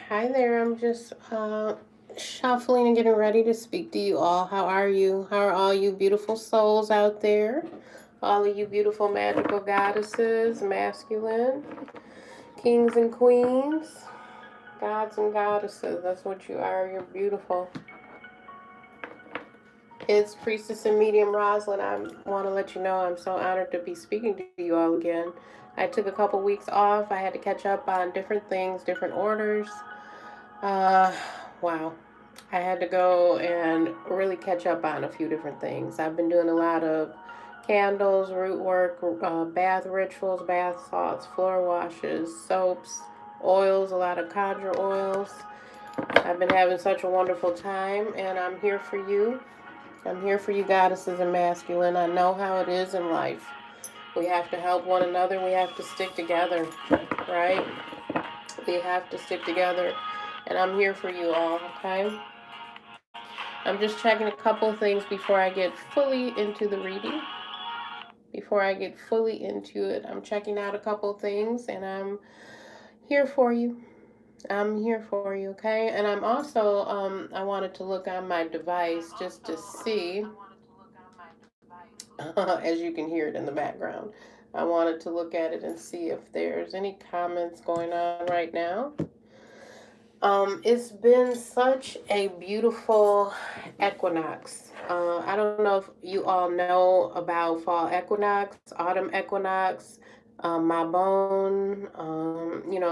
Hi there. I'm just shuffling and getting ready to speak to you all. How are you? How are all you beautiful souls out there? All of you beautiful magical goddesses, masculine, kings and queens, gods and goddesses. That's what you are. You're beautiful. It's Priestess and Medium Roslyn. I want to let you know I'm so honored to be speaking to you all again. I took a couple weeks off. I had to catch up on different things, different orders. Uh, wow. I had to go and really catch up on a few different things. I've been doing a lot of candles, root work, bath rituals, bath salts, floor washes, soaps, oils, a lot of conjure oils. I've been having such a wonderful time, and I'm here for you. I'm here for you, goddesses and masculine. I know how it is in life. We have to help one another. We have to stick together, right? We have to stick together. And I'm here for you all, okay? I'm just checking a couple of things before I get fully into the reading. Before I get fully into it, I'm checking out a couple of things and I'm here for you. I'm here for you, okay? And I'm also, I wanted to look on my device just to see, as you can hear it in the background, I wanted to look at it and see if there's any comments going on right now. It's been such a beautiful equinox. I don't know if you all know about fall equinox, autumn equinox, Mabon.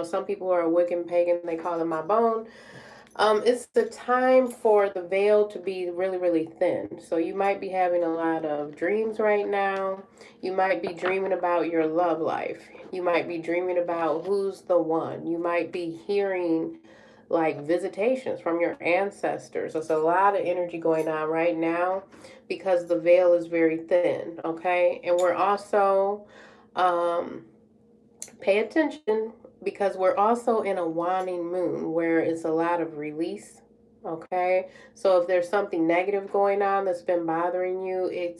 Some people are Wiccan pagan, they call it Mabon. It's the time for the veil to be really, really thin. So you might be having a lot of dreams right now. You might be dreaming about your love life. You might be dreaming about who's the one. You might be hearing like visitations from your ancestors. There's a lot of energy going on right now because the veil is very thin, okay? And we're also, um, pay attention because we're also in a waning moon where it's a lot of release, okay? So if there's something negative going on that's been bothering you,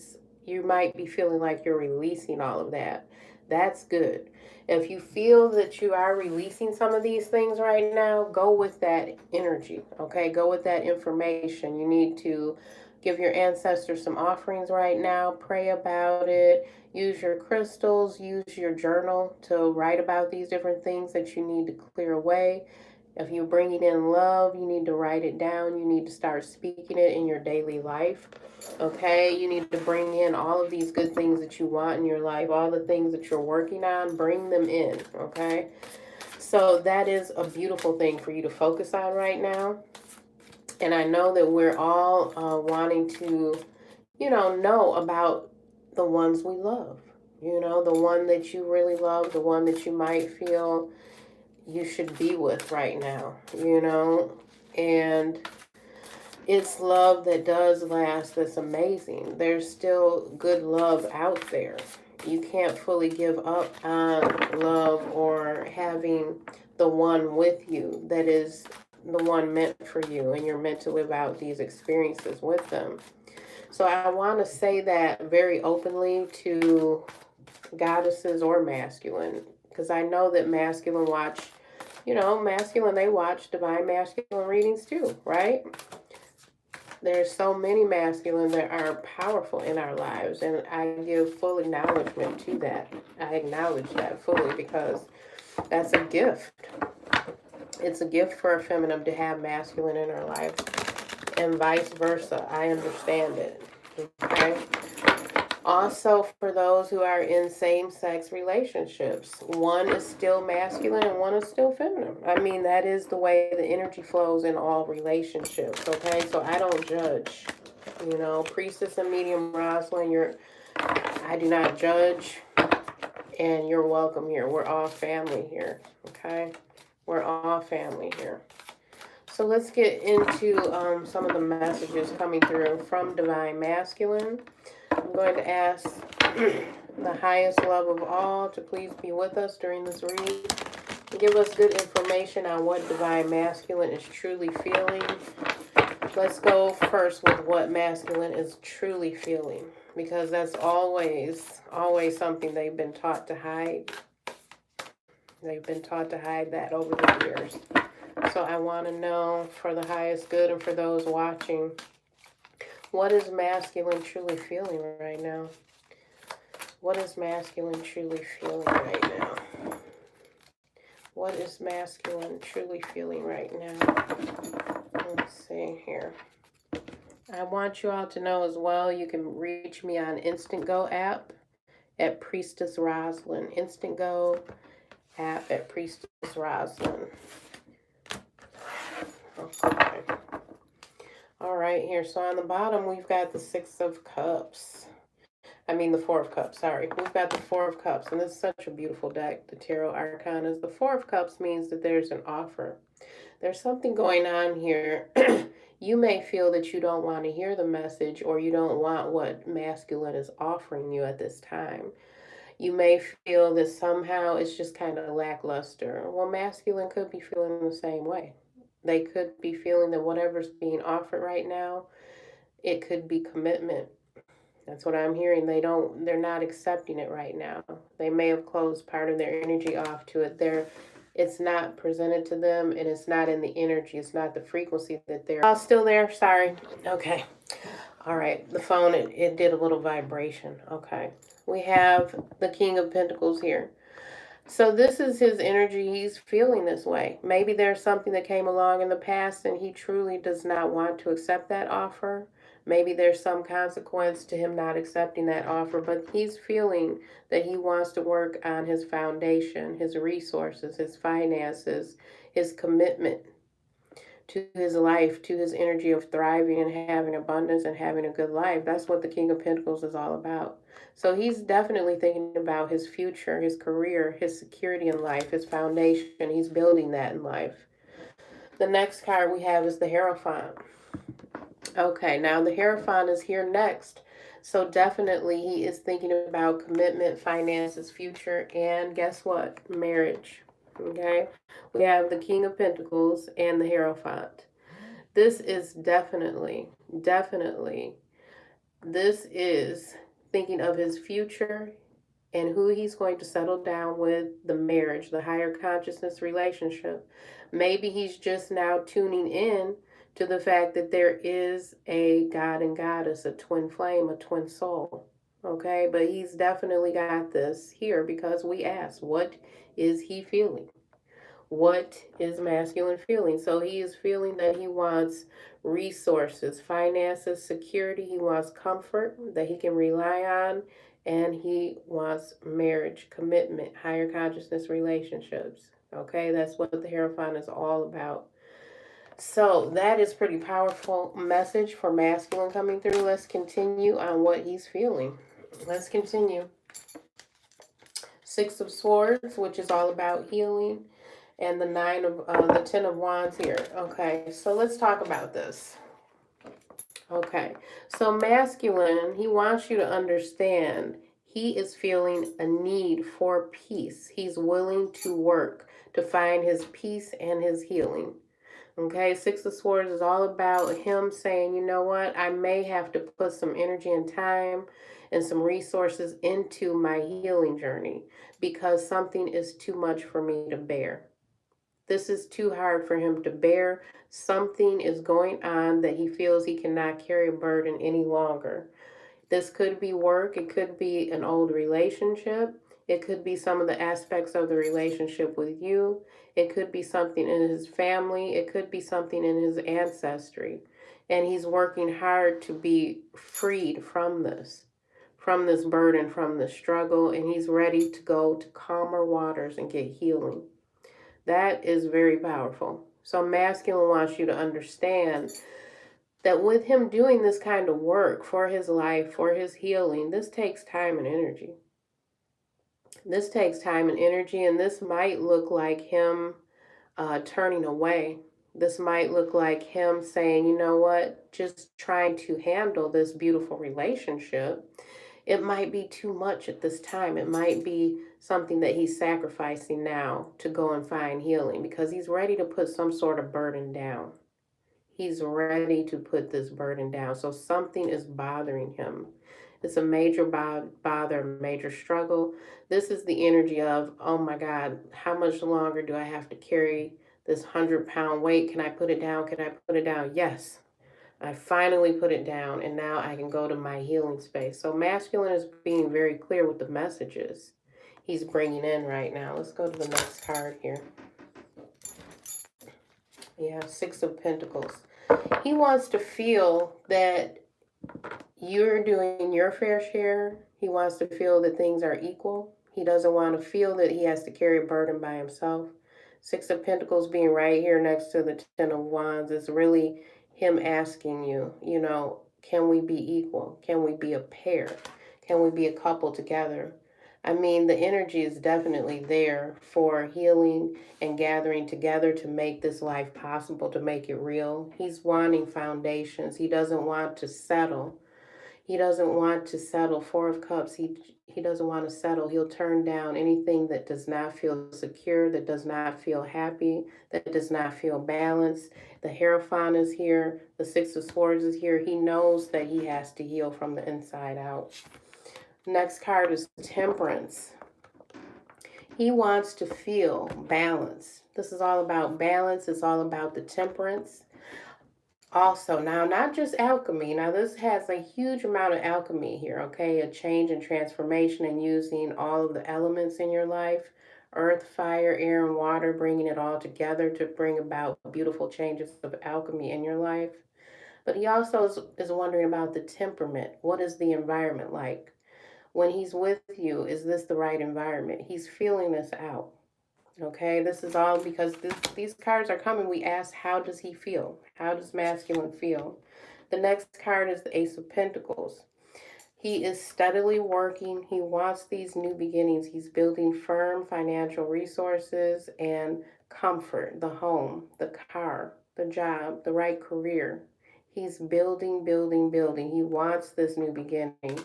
you might be feeling like you're releasing all of that. That's good. If you feel that you are releasing some of these things right now, go with that energy, okay? Go with that information. You need to give your ancestors some offerings right now, pray about it, use your crystals, use your journal to write about these different things that you need to clear away. If you're bringing in love, you need to write it down. You need to start speaking it in your daily life. Okay, you need to bring in all of these good things that you want in your life, all the things that you're working on, bring them in. Okay, so that is a beautiful thing for you to focus on right now. And I know that we're all wanting to, know about the ones we love. The one that you really love, the one that you might feel you should be with right now, and it's love that does last, that's amazing. There's still good love out there. You can't fully give up on love or having the one with you that is the one meant for you, and you're meant to live out these experiences with them. So I want to say that very openly to goddesses or masculine, because I know that masculine watch, masculine, they watch divine masculine readings too, right? There's so many masculine that are powerful in our lives, and I give full acknowledgement to that. I acknowledge that fully because that's a gift. It's a gift for a feminine to have masculine in her life, and vice versa. I understand it. Okay. Also, for those who are in same sex relationships, one is still masculine and one is still feminine. I mean, that is the way the energy flows in all relationships, okay? So I don't judge. Priestess and medium Rosalind, I do not judge, and you're welcome here. We're all family here, okay? We're all family here. So let's get into some of the messages coming through from Divine Masculine. I'm going to ask the highest love of all to please be with us during this read. Give us good information on what Divine Masculine is truly feeling. Let's go first with what masculine is truly feeling, because that's always something they've been taught to hide. They've been taught to hide that over the years. So I want to know, for the highest good and for those watching, what is masculine truly feeling right now? What is masculine truly feeling right now? What is masculine truly feeling right now? Let's see here. I want you all to know as well, you can reach me on Instantgo app at Priestess Roslyn. Instantgo app at Priestess Roslyn. Okay. All right, here. So on the bottom, we've got the Six of Cups. The Four of Cups, sorry. We've got the Four of Cups, and this is such a beautiful deck, the Tarot Arcanas. The Four of Cups means that there's an offer. There's something going on here. You may feel that you don't want to hear the message, or you don't want what masculine is offering you at this time. You may feel that somehow it's just kind of lackluster. Well, masculine could be feeling the same way. They could be feeling that whatever's being offered right now, it could be commitment. That's what I'm hearing. They're not accepting it right now. They may have closed part of their energy off to it. It's not presented to them, and it's not in the energy. It's not the frequency that they're. Oh, still there? Sorry. Okay. All right. The phone, it did a little vibration. Okay. We have the King of Pentacles here. So this is his energy. He's feeling this way. Maybe there's something that came along in the past and he truly does not want to accept that offer. Maybe there's some consequence to him not accepting that offer, but he's feeling that he wants to work on his foundation, his resources, his finances, his commitment to his life, to his energy of thriving and having abundance and having a good life. That's what the King of Pentacles is all about. So he's definitely thinking about his future, his career, his security in life, his foundation. He's building that in life. The next card we have is the Hierophant. Okay, now the Hierophant is here next. So definitely he is thinking about commitment, finances, future, and guess what? Marriage. Okay, we have the King of Pentacles and the Hierophant. This is definitely, this is thinking of his future and who he's going to settle down with, the marriage, the higher consciousness relationship. Maybe he's just now tuning in to the fact that there is a God and goddess, a twin flame, a twin soul. Okay, but he's definitely got this here because we asked, what is he feeling? What is masculine feeling? So he is feeling that he wants resources, finances, security. He wants comfort that he can rely on. And he wants marriage, commitment, higher consciousness relationships. Okay, that's what the Hierophant is all about. So that is pretty powerful message for masculine coming through. Let's continue on what he's feeling. Let's continue. Six of Swords, which is all about healing, and the 10 of Wands here. Okay, so let's talk about this. Okay, so masculine, he wants you to understand he is feeling a need for peace. He's willing to work to find his peace and his healing. Okay, Six of Swords is all about him saying, you know what, I may have to put some energy and time and some resources into my healing journey because something is too much for me to bear. This is too hard for him to bear. Something is going on that he feels he cannot carry a burden any longer. This could be work. It could be an old relationship. It could be some of the aspects of the relationship with you. It could be something in his family. It could be something in his ancestry. And he's working hard to be freed from this burden, from the struggle. And he's ready to go to calmer waters and get healing. That is very powerful. So masculine wants you to understand that with him doing this kind of work for his life, for his healing, this takes time and energy. This takes time and energy, and this might look like him turning away. This might look like him saying, you know what, just trying to handle this beautiful relationship. It might be too much at this time. It might be something that he's sacrificing now to go and find healing because he's ready to put some sort of burden down. He's ready to put this burden down. So something is bothering him. It's a major bother, a major struggle. This is the energy of, oh my God, how much longer do I have to carry this 100-pound weight? Can I put it down? Can I put it down? Yes. I finally put it down, and now I can go to my healing space. So masculine is being very clear with the messages he's bringing in right now. Let's go to the next card here. Yeah, Six of Pentacles. He wants to feel that you're doing your fair share. He wants to feel that things are equal. He doesn't want to feel that he has to carry a burden by himself. Six of Pentacles being right here next to the Ten of Wands is really him asking you, can we be equal? Can we be a pair? Can we be a couple together? I mean, the energy is definitely there for healing and gathering together to make this life possible, to make it real. He's wanting foundations. He doesn't want to settle. He doesn't want to settle. Four of Cups, he doesn't want to settle. He'll turn down anything that does not feel secure, that does not feel happy, that does not feel balanced. The Hierophant is here. The Six of Swords is here. He knows that he has to heal from the inside out. Next card is Temperance. He wants to feel balance. This is all about balance. It's all about the temperance. Also, now, not just alchemy. Now, this has a huge amount of alchemy here, okay? A change and transformation and using all of the elements in your life. Earth, fire, air, and water, bringing it all together to bring about beautiful changes of alchemy in your life. But he also is wondering about the temperament. What is the environment like? When he's with you, is this the right environment? He's feeling this out. Okay, this is all because these cards are coming. We ask, how does he feel? How does masculine feel? The next card is the Ace of Pentacles. He is steadily working. He wants these new beginnings. He's building firm financial resources and comfort, the home, the car, the job, the right career. He's building, building, building. He wants this new beginning.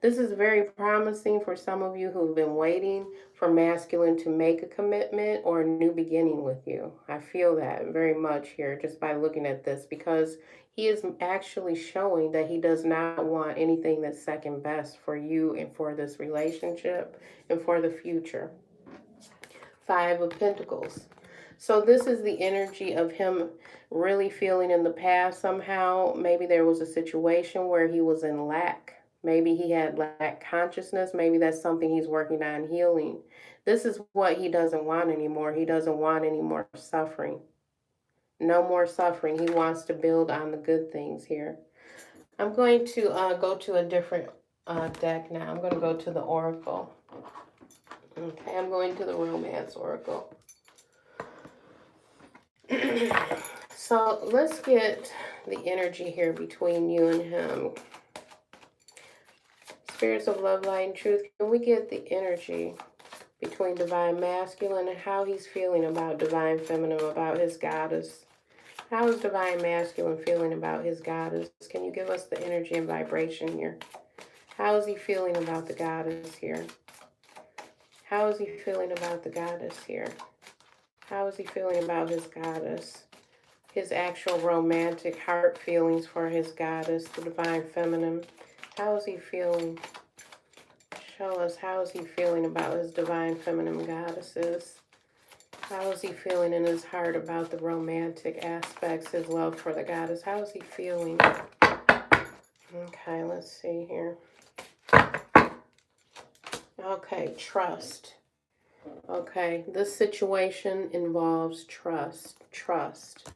This is very promising for some of you who've been waiting for masculine to make a commitment or a new beginning with you. I feel that very much here just by looking at this, because he is actually showing that he does not want anything that's second best for you and for this relationship and for the future. Five of Pentacles. So this is the energy of him really feeling in the past somehow. Maybe there was a situation where he was in lack. Maybe he had lack consciousness. Maybe that's something he's working on healing. This is what he doesn't want anymore. He doesn't want any more suffering. No more suffering. He wants to build on the good things here. I'm going to go to a different deck now. I'm going to go to the Oracle. Okay, I'm going to the Romance Oracle. So let's get the energy here between you and him. Spirits of love, light, and truth, can we get the energy between divine masculine and how he's feeling about divine feminine, about his goddess? How is divine masculine feeling about his goddess? Can you give us the energy and vibration here? How is he feeling about the goddess here? How is he feeling about the goddess here? How is he feeling about his goddess? His actual romantic heart feelings for his goddess, the divine feminine. How is he feeling? Show us, how is he feeling about his divine feminine goddesses? How is he feeling in his heart about the romantic aspects, his love for the goddess? How is he feeling? Okay, let's see here. Okay, trust. Okay, this situation involves trust. Trust.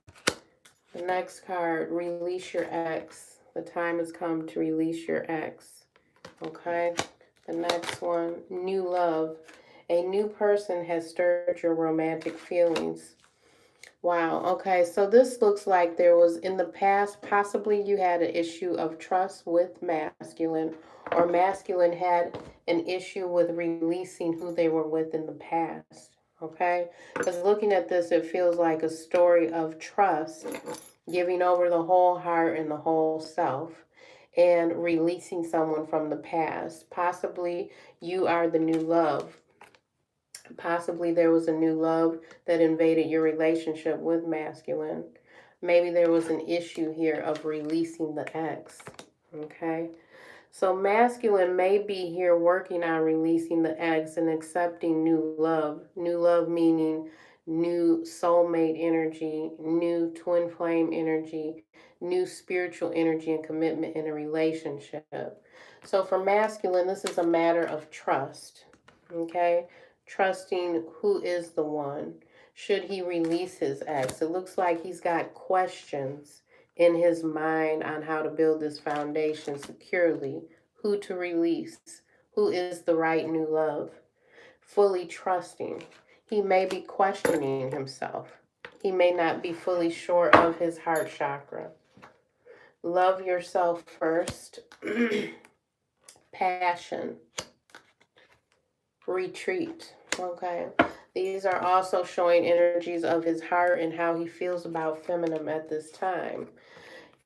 The next card, release your ex. The time has come to release your ex. Okay. The next one, new love. A new person has stirred your romantic feelings. Wow. Okay. So this looks like there was in the past, possibly you had an issue of trust with masculine, or masculine had an issue with releasing who they were with in the past. Okay. Because looking at this, it feels like a story of trust, giving over the whole heart and the whole self, and releasing someone from the past. Possibly you are the new love. Possibly there was a new love that invaded your relationship with masculine. Maybe there was an issue here of releasing the ex. Okay. So masculine may be here working on releasing the eggs and accepting new love. New love meaning new soulmate energy, new twin flame energy, new spiritual energy and commitment in a relationship. So for masculine, this is a matter of trust. Okay? Trusting who is the one. Should he release his eggs? It looks like he's got questions in his mind on how to build this foundation securely, who to release, who is the right new love, fully trusting. He may be questioning himself. He may not be fully sure of his heart chakra. Love yourself first. Passion. Retreat. Okay. These are also showing energies of his heart and how he feels about feminine at this time.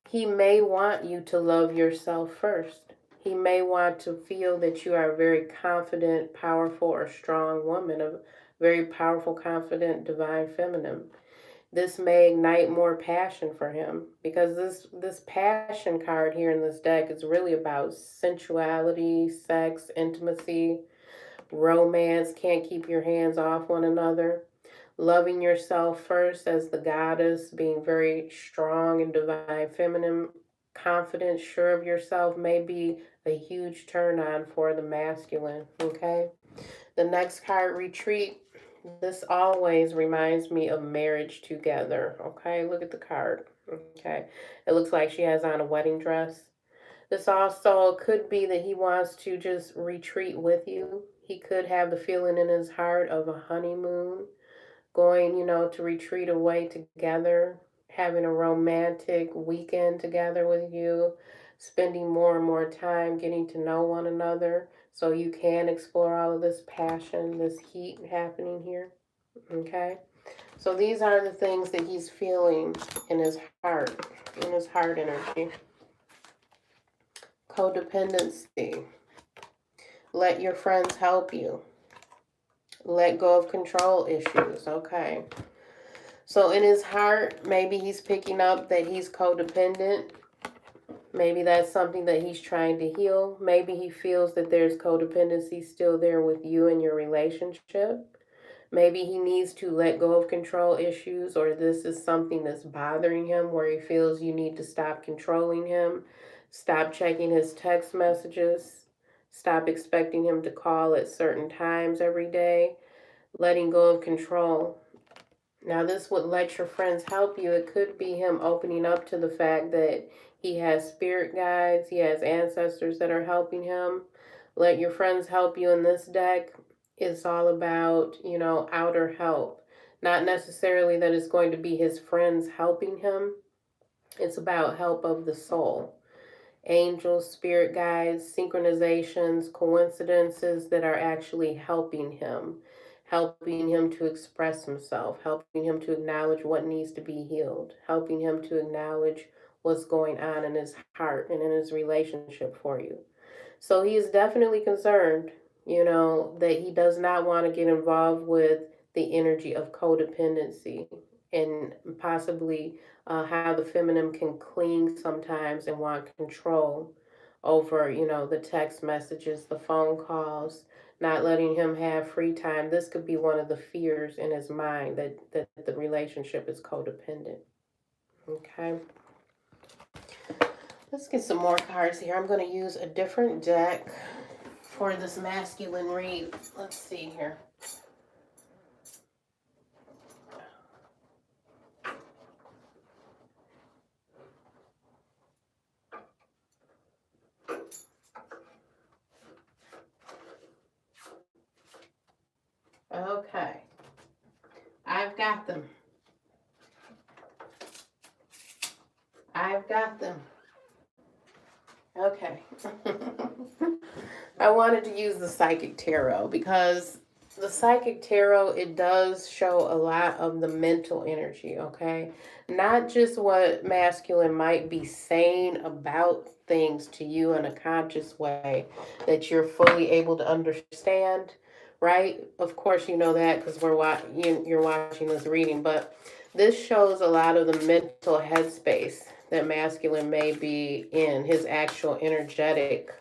He may want you to love yourself first. He may want to feel that you are a very confident, powerful, or strong woman, a very powerful, confident, divine feminine. This may ignite more passion for him because this passion card here in this deck is really about sensuality, sex, intimacy, romance, can't keep your hands off one another. Loving yourself first as the goddess, being very strong and divine feminine, confident, sure of yourself may be a huge turn on for the masculine, okay? The next card, retreat. This always reminds me of marriage together, okay? Look at the card, okay? It looks like she has on a wedding dress. This also could be that he wants to just retreat with you. He could have the feeling in his heart of a honeymoon, going, to retreat away together, having a romantic weekend together with you, spending more and more time getting to know one another so you can explore all of this passion, this heat happening here. Okay? So these are the things that he's feeling in his heart energy. Codependency. Let your friends help you. Let go of control issues. Okay. So in his heart, maybe he's picking up that he's codependent. Maybe that's something that he's trying to heal. Maybe he feels that there's codependency still there with you in your relationship. Maybe he needs to let go of control issues, or this is something that's bothering him where he feels you need to stop controlling him, stop checking his text messages, stop expecting him to call at certain times every day, letting go of control. Now, this would let your friends help you. It could be him opening up to the fact that he has spirit guides, he has ancestors that are helping him. Let your friends help you in this deck. It's all about, outer help. Not necessarily that it's going to be his friends helping him. It's about help of the soul. Angels, spirit guides, synchronizations, coincidences that are actually helping him to express himself, helping him to acknowledge what needs to be healed, helping him to acknowledge what's going on in his heart and in his relationship for you. So he is definitely concerned, that he does not want to get involved with the energy of codependency and possibly how the feminine can cling sometimes and want control over, the text messages, the phone calls, not letting him have free time. This could be one of the fears in his mind that the relationship is codependent. Okay. Let's get some more cards here. I'm going to use a different deck for this masculine read. Let's see here. Okay. I've got them. I've got them. Okay. I wanted to use the Psychic Tarot because the Psychic Tarot, it does show a lot of the mental energy, okay? Not just what masculine might be saying about things to you in a conscious way that you're fully able to understand, right? Of course you know that because you're watching this reading, but this shows a lot of the mental headspace that masculine may be in, his actual energetic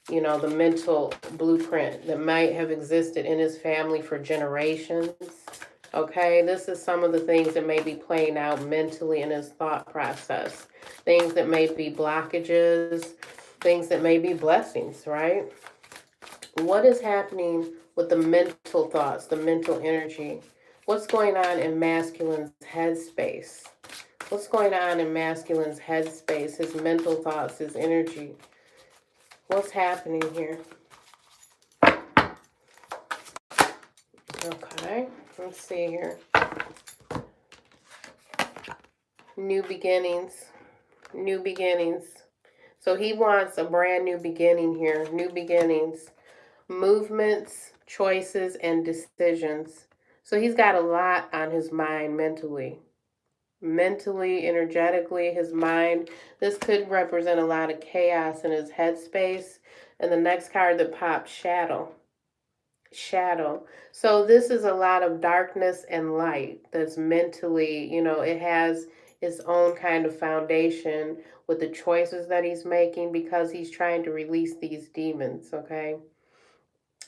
the mental blueprint that might have existed in his family for generations. Okay, this is some of the things that may be playing out mentally in his thought process. Things that may be blockages, things that may be blessings, right? What is happening with the mental thoughts, the mental energy? What's going on in masculine's headspace? What's going on in masculine's headspace, his mental thoughts, his energy? What's happening here? Okay, let's see here. New beginnings. New beginnings. So he wants a brand new beginning here. New beginnings. Movements, choices, and decisions. So he's got a lot on his mind mentally. Mentally, energetically, his mind. This could represent a lot of chaos in his headspace. And the next card that pops, shadow. Shadow. So this is a lot of darkness and light that's mentally, it has its own kind of foundation with the choices that he's making because he's trying to release these demons, okay?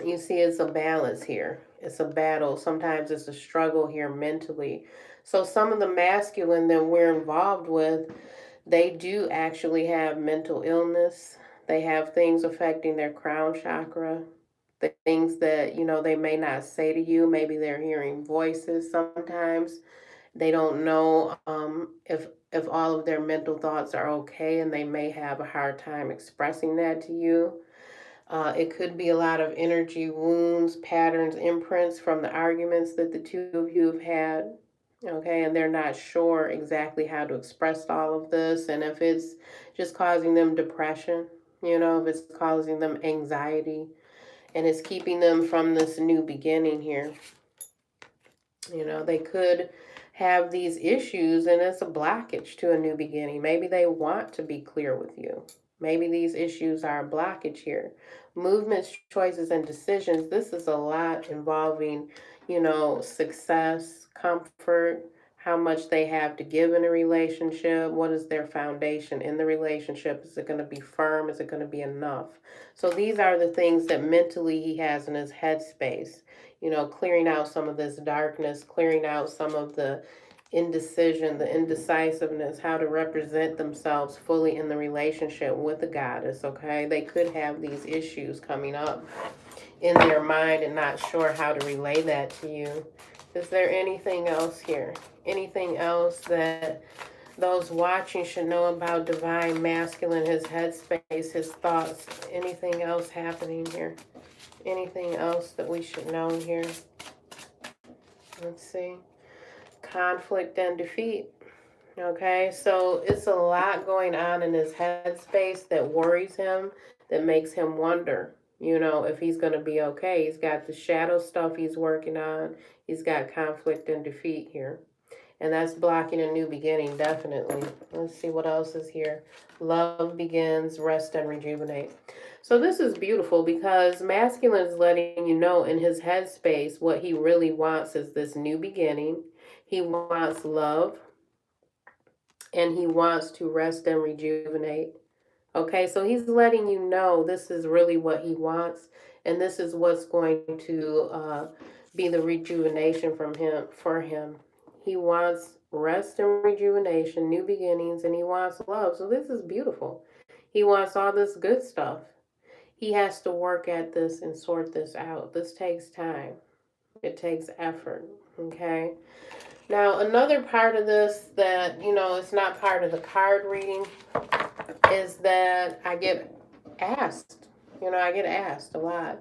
You see, it's a balance here. It's a battle. Sometimes it's a struggle here mentally. So some of the masculine that we're involved with, they do actually have mental illness. They have things affecting their crown chakra, the things that they may not say to you. Maybe they're hearing voices sometimes. They don't know if all of their mental thoughts are okay, and they may have a hard time expressing that to you. It could be a lot of energy wounds, patterns, imprints from the arguments that the two of you have had. Okay, and they're not sure exactly how to express all of this, and if it's just causing them depression, if it's causing them anxiety, and it's keeping them from this new beginning here. They could have these issues and it's a blockage to a new beginning. Maybe they want to be clear with you. Maybe these issues are a blockage here. Movements, choices, and decisions. This is a lot involving, success, comfort, how much they have to give in a relationship. What is their foundation in the relationship? Is it going to be firm? Is it going to be enough? So these are the things that mentally he has in his headspace. Clearing out some of this darkness, clearing out some of the indecision, the indecisiveness, how to represent themselves fully in the relationship with the goddess, okay? They could have these issues coming up in their mind and not sure how to relay that to you. Is there anything else here? Anything else that those watching should know about divine masculine, his headspace, his thoughts? Anything else happening here? Anything else that we should know here? Let's see. Conflict and defeat. Okay, so it's a lot going on in his headspace that worries him, that makes him wonder, if he's going to be okay. He's got the shadow stuff he's working on. He's got conflict and defeat here. And that's blocking a new beginning, definitely. Let's see what else is here. Love begins, rest and rejuvenate. So this is beautiful because masculine is letting you know in his headspace what he really wants is this new beginning. He wants love and he wants to rest and rejuvenate. Okay, so he's letting you know this is really what he wants, and this is what's going to be the rejuvenation for him. He wants rest and rejuvenation, new beginnings, and he wants love. So this is beautiful. He wants all this good stuff. He has to work at this and sort this out. This takes time. It takes effort. Okay. Now, another part of this that, it's not part of the card reading is that I get asked. I get asked a lot.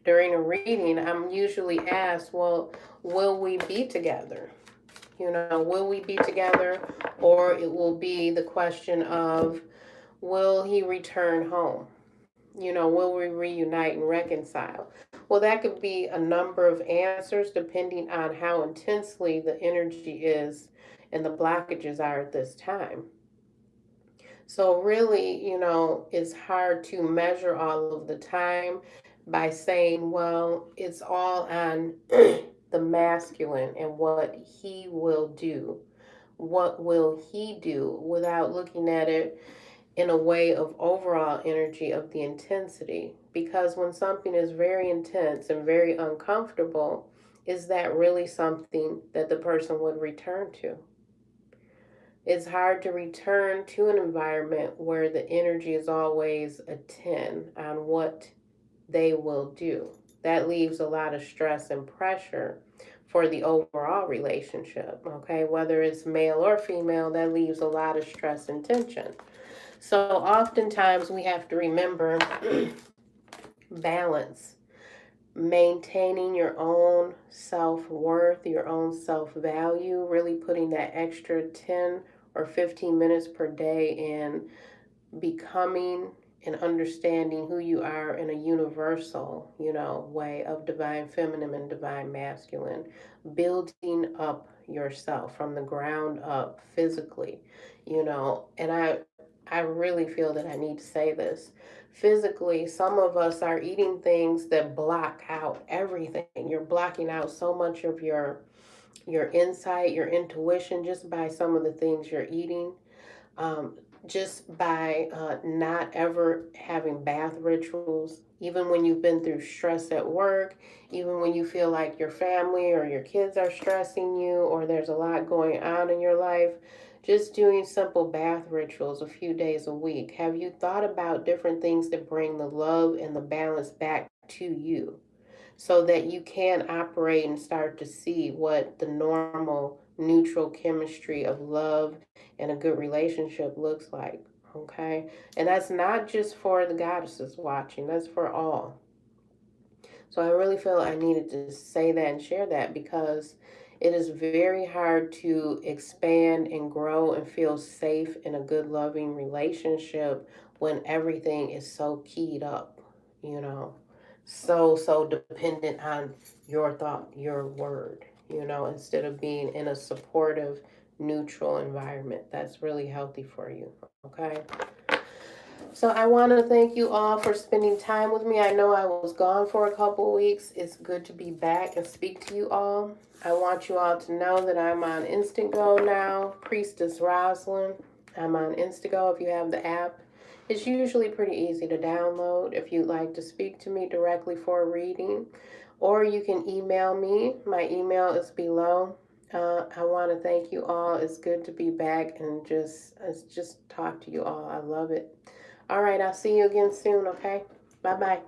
During a reading, I'm usually asked, well, will we be together? Will we be together? Or it will be the question of, will he return home? Will we reunite and reconcile? Well, that could be a number of answers depending on how intensely the energy is and the blockages are at this time. So really, it's hard to measure all of the time by saying, well, it's all on the masculine and what he will do. What will he do without looking at it in a way of overall energy of the intensity. Because when something is very intense and very uncomfortable, is that really something that the person would return to? It's hard to return to an environment where the energy is always a 10 on what they will do. That leaves a lot of stress and pressure for the overall relationship, okay? Whether it's male or female, that leaves a lot of stress and tension. So oftentimes we have to remember balance, maintaining your own self worth, your own self value, really putting that extra 10 or 15 minutes per day in becoming and understanding who you are in a universal, way of divine feminine and divine masculine, building up yourself from the ground up physically, and I really feel that I need to say this. Physically, some of us are eating things that block out everything. You're blocking out so much of your insight, your intuition, just by some of the things you're eating, um, just by not ever having bath rituals, even when you've been through stress at work, even when you feel like your family or your kids are stressing you, or there's a lot going on in your life, just doing simple bath rituals a few days a week. Have you thought about different things that bring the love and the balance back to you, so that you can operate and start to see what the normal neutral chemistry of love and a good relationship looks like? Okay, and that's not just for the goddesses watching, that's for all. So I really feel I needed to say that and share that, because it is very hard to expand and grow and feel safe in a good loving relationship when everything is so keyed up, you know, so dependent on your thought, your word, instead of being in a supportive, neutral environment that's really healthy for you. Okay. So I want to thank you all for spending time with me. I know I was gone for a couple weeks. It's good to be back and speak to you all. I want you all to know that I'm on Instantgo now, Priestess Roslyn. I'm on Instantgo if you have the app. It's usually pretty easy to download if you'd like to speak to me directly for a reading, or you can email me. My email is below. I want to thank you all. It's good to be back and just talk to you all. I love it. All right, I'll see you again soon, okay? Bye bye.